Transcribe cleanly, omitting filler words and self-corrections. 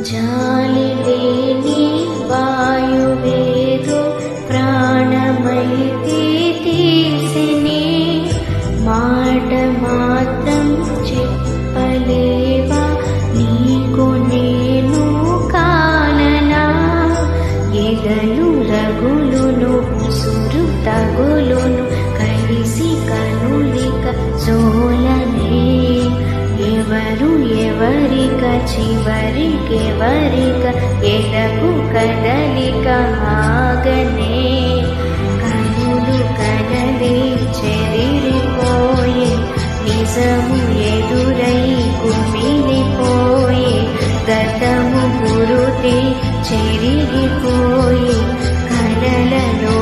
జాలి లేని వాయువేదో ప్రాణమైతే తీసిని మాట మాత్రం చెప్పలేవా నీకు నేను కాననా ఎగలు రగులును సురు తగులును కలిసి కనులిక సోలనే ఎవరు ఎవరిక చివరికెవరిక ఎదకు కదలిక ఆగనే కనులు కదలే చెదిరిపోయే నిజము ఎదురై కుమిలిపోయే గతము గురుతే చెరిగిపోయే కలలలో